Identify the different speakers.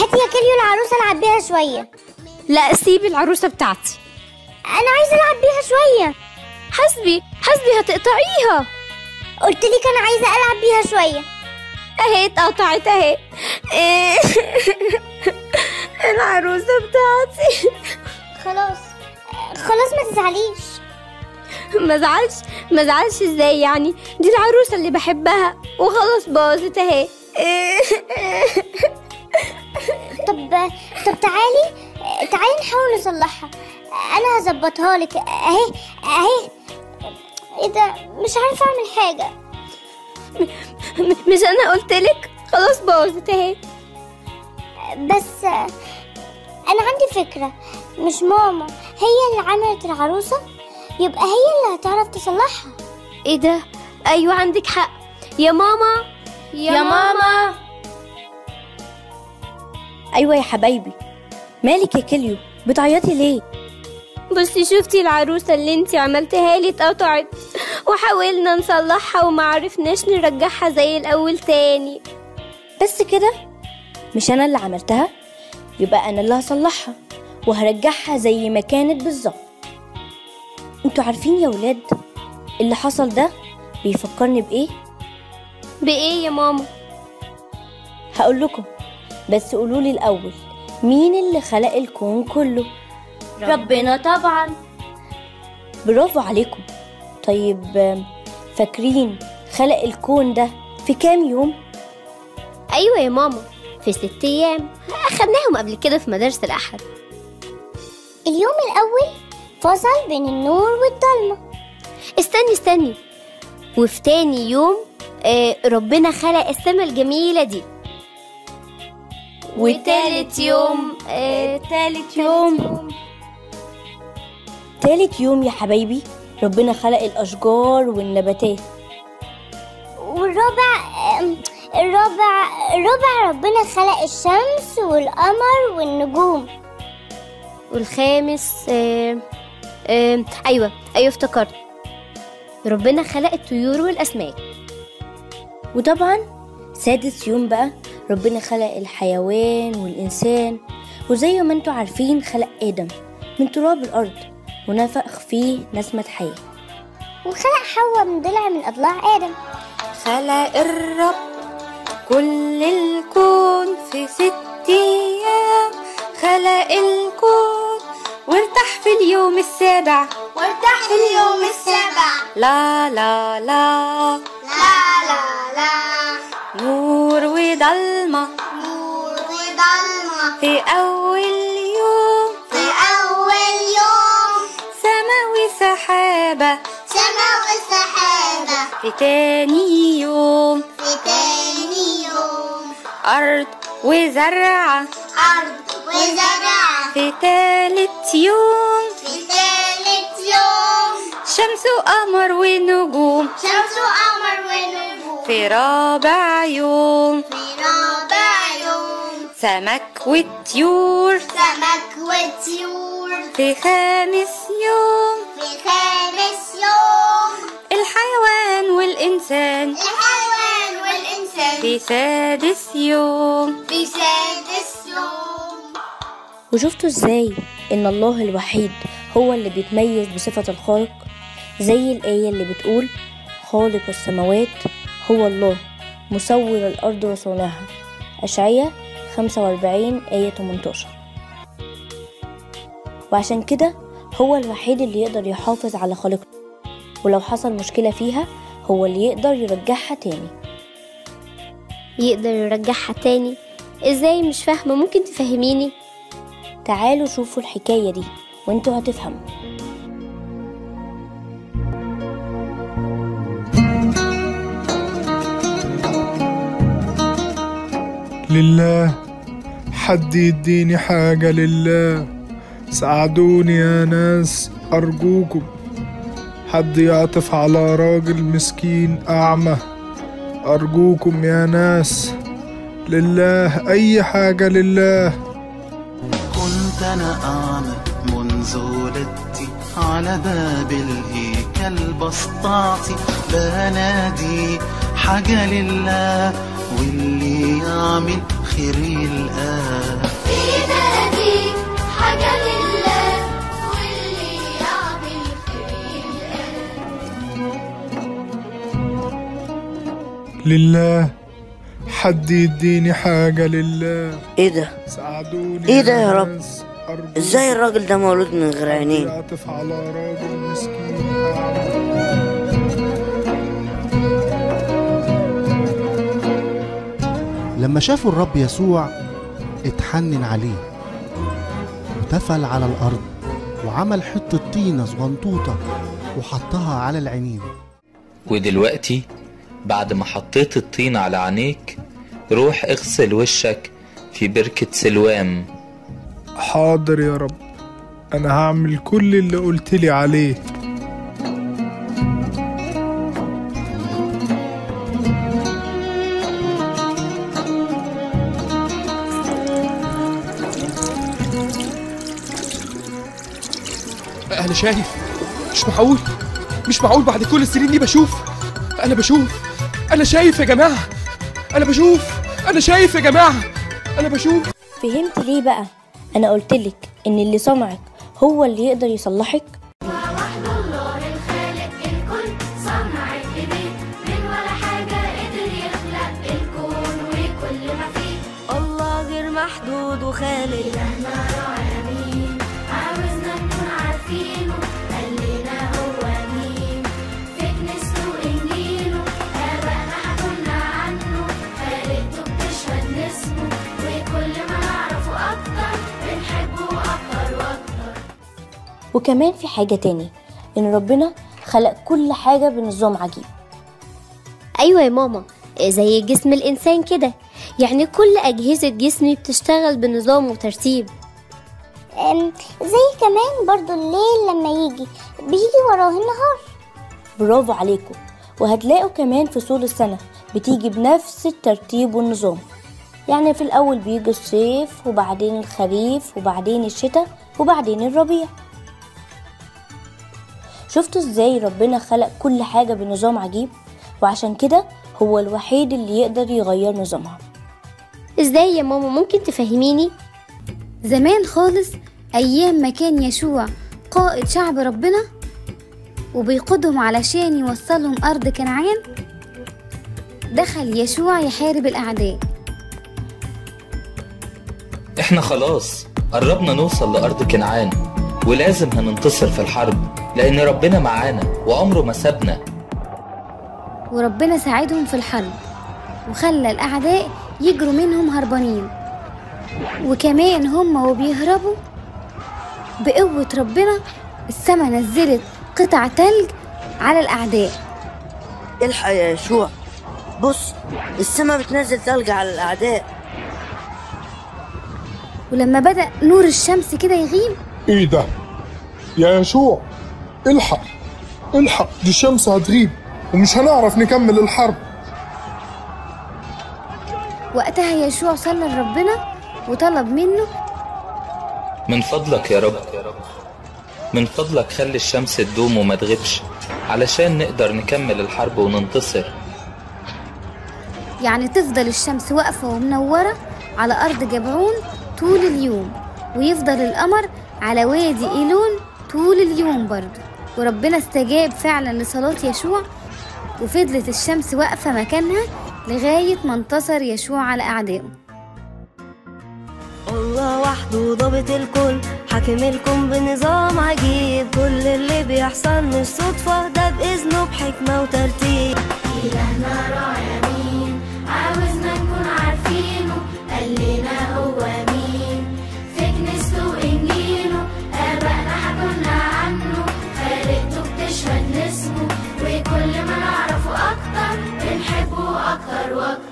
Speaker 1: هاتي يا كيليو العروسة العب بيها شوية.
Speaker 2: لا، سيبي العروسة بتاعتي.
Speaker 1: أنا عايزة ألعب بيها شوية.
Speaker 2: حسبي هتقطعيها.
Speaker 1: قلتلك أنا عايزة ألعب بيها شوية.
Speaker 2: اهي اتقطعت اهي. العروسة بتاعتي.
Speaker 1: خلاص ما تزعليش.
Speaker 2: ما زعلش ازاي يعني؟ دي العروسة اللي بحبها وخلاص باظت اهي.
Speaker 1: طب تعالي نحاول نصلحها. انا هظبطها لك اهي. ايه ده؟ مش عارفه اعمل حاجه.
Speaker 2: مش انا قلتلك خلاص باظت اهي.
Speaker 1: بس انا عندي فكره. مش ماما هي اللي عملت العروسه؟ يبقى هي اللي هتعرف تصلحها.
Speaker 2: ايه ده؟ ايوه عندك حق يا ماما. يا ماما.
Speaker 3: ايوه يا حبايبي، مالك يا كيليو؟ بتعيطي ليه؟
Speaker 2: بصي، شفتي العروسة اللي انتي عملتها لي اتقطعت، وحاولنا نصلحها وما عرفناش نرجعها زي الاول تاني.
Speaker 3: بس كده؟ مش انا اللي عملتها؟ يبقى انا اللي هصلحها وهرجعها زي ما كانت بالظبط. انتوا عارفين يا ولاد اللي حصل ده بيفكرني بايه
Speaker 2: يا ماما؟
Speaker 3: هقول لكم، بس قولولي الاول، مين اللي خلق الكون كله؟
Speaker 2: ربنا طبعا.
Speaker 3: برافو عليكم. طيب فاكرين خلق الكون ده في كام يوم؟
Speaker 2: ايوه يا ماما، في 6 أيام. اخدناهم قبل كده في مدارس الاحد.
Speaker 1: اليوم الاول فصل بين النور والضلمه.
Speaker 2: استني، وفي تاني يوم ربنا خلق السماء الجميلة دي. وتالت يوم
Speaker 3: تالت يوم يا حبايبي ربنا خلق الأشجار والنباتات.
Speaker 1: الرابع ربنا خلق الشمس والقمر والنجوم.
Speaker 2: والخامس ايوه افتكرت، ربنا خلق الطيور والأسماك.
Speaker 3: وطبعا سادس يوم بقى ربنا خلق الحيوان والإنسان، وزي ما انتوا عارفين خلق آدم من تراب الأرض ونفخ فيه نسمة حياة،
Speaker 1: وخلق حواء من ضلع من أضلاع آدم.
Speaker 4: خلق الرب كل الكون في 6 أيام. خلق الكون وارتاح في اليوم السابع. لا لا لا
Speaker 1: لا لا لا
Speaker 4: نور وضلمة في أول يوم. سما وسحابة في تاني يوم. أرض وزرعة في تالت يوم. شمس وقمر ونجوم في رابع يوم. سمك وطيور في خامس يوم. الحيوان والإنسان في سادس يوم.
Speaker 3: وشفتوا ازاي ان الله الوحيد هو اللي بيتميز بصفة الخالق، زي الآية اللي بتقول خالق السماوات هو الله مسور الأرض وصونها، أشعياء 45 آية 18. وعشان كده هو الوحيد اللي يقدر يحافظ على خلقته، ولو حصل مشكلة فيها هو اللي يقدر يرجعها تاني.
Speaker 2: ازاي؟ مش فاهمة، ممكن تفهميني؟
Speaker 3: تعالوا شوفوا الحكاية دي وانتوا هتفهموا.
Speaker 5: لله، حد يديني حاجة لله، ساعدوني يا ناس أرجوكم، حد يعطف على راجل مسكين أعمى، أرجوكم يا ناس، لله أي حاجة لله.
Speaker 6: كنت أنا أعمى منذ ولدتي، على باب الهيكل بسطعتي، بنادي حاجة لله، واللي يعمل الخير يلقاه.
Speaker 7: فينا دي حاجة لله، واللي يعمل خير يلقاه.
Speaker 5: لله، حد يديني حاجة لله.
Speaker 8: ايه ده؟
Speaker 5: ساعدوني
Speaker 8: ايه ده يا رب؟
Speaker 5: ناس، أرجوكم.
Speaker 8: ازاي الراجل ده مولود من غير عينين؟
Speaker 5: يعطف على راجل مسكين.
Speaker 9: لما شافوا الرب يسوع اتحنن عليه وتفل على الأرض وعمل حتة طينة صغنطوطة وحطها على العينين.
Speaker 10: ودلوقتي بعد ما حطيت الطينة على عينيك روح اغسل وشك في بركة سلوام.
Speaker 5: حاضر يا رب، أنا هعمل كل اللي قلتلي عليه.
Speaker 11: أنا شايف، مش معقول بعد كل السنين دي بشوف. أنا شايف يا جماعة، أنا شايف يا جماعة، أنا بشوف.
Speaker 3: فهمت ليه بقى انا قلتلك ان اللي صنعك هو اللي يقدر يصلحك؟
Speaker 7: وحد الله الخالق الكل صنع ايديه، من ولا حاجة قدر يخلق الكون وكل ما فيه.
Speaker 12: الله غير محدود وخالق،
Speaker 7: إلهنا راعي أمين، عاوزنا نكون عارفينه، قال لنا هو مين. في كنيسته وإنجيله آبائنا حكولنا عنه، خالقته بتشهد لاسمه، وكل ما نعرفه أكتر بنحبه أكتر وأكتر.
Speaker 3: وكمان في حاجة تاني، ان ربنا خلق كل حاجة بنظام عجيب.
Speaker 2: ايوه يا ماما، زي جسم الانسان كده، يعني كل اجهزة جسمي بتشتغل بنظام وترتيب.
Speaker 1: زي كمان برضو الليل لما بيجي وراه النهار.
Speaker 3: برافو عليكم. وهتلاقوا كمان فصول السنة بتيجي بنفس الترتيب والنظام، يعني في الأول بيجي الصيف وبعدين الخريف وبعدين الشتاء وبعدين الربيع. شفتوا ازاي ربنا خلق كل حاجة بنظام عجيب؟ وعشان كده هو الوحيد اللي يقدر يغير نظامها.
Speaker 2: ازاي يا ماما؟ ممكن تفهميني؟
Speaker 4: زمان خالص أيام ما كان يشوع قائد شعب ربنا وبيقودهم علشان يوصلهم أرض كنعان، دخل يشوع يحارب الأعداء.
Speaker 10: احنا خلاص قربنا نوصل لأرض كنعان، ولازم هننتصر في الحرب لأن ربنا معانا وعمره ما سابنا.
Speaker 4: وربنا ساعدهم في الحرب وخلى الأعداء يجروا منهم هربانين، وكمان هم وبيهربوا بقوة ربنا السما نزلت قطع تلج على الأعداء.
Speaker 8: الحق يا يشوع، بص السما بتنزل تلج على الأعداء.
Speaker 4: ولما بدأ نور الشمس كده يغيب،
Speaker 5: ايه ده يا يشوع؟ الحق دي الشمس هتغيب ومش هنعرف نكمل الحرب.
Speaker 4: وقتها يشوع صلى لربنا وطلب منه،
Speaker 10: من فضلك يا رب، من فضلك خلي الشمس تدوم وما تغيبش علشان نقدر نكمل الحرب وننتصر.
Speaker 4: يعني تفضل الشمس واقفة ومنورة على أرض جبعون طول اليوم، ويفضل القمر على وادي إيلون طول اليوم برضه. وربنا استجاب فعلا لصلاة يشوع، وفضلت الشمس واقفة مكانها لغاية ما انتصر يشوع على أعدائه.
Speaker 12: الله وحده ضابط الكل، حاكم الكون بنظام عجيب، كل اللي بيحصل مش صدفة، ده بإذنه بحكمة وترتيب.
Speaker 7: إلهنا راعي أمين، عاوزنا نكون عارفينه، قال لنا هو مين. في كنيسته وإنجيله آبائنا حكولنا عنه، خالقته بتشهد لاسمه، وكل ما نعرفه أكتر بنحبه أكتر وأكتر.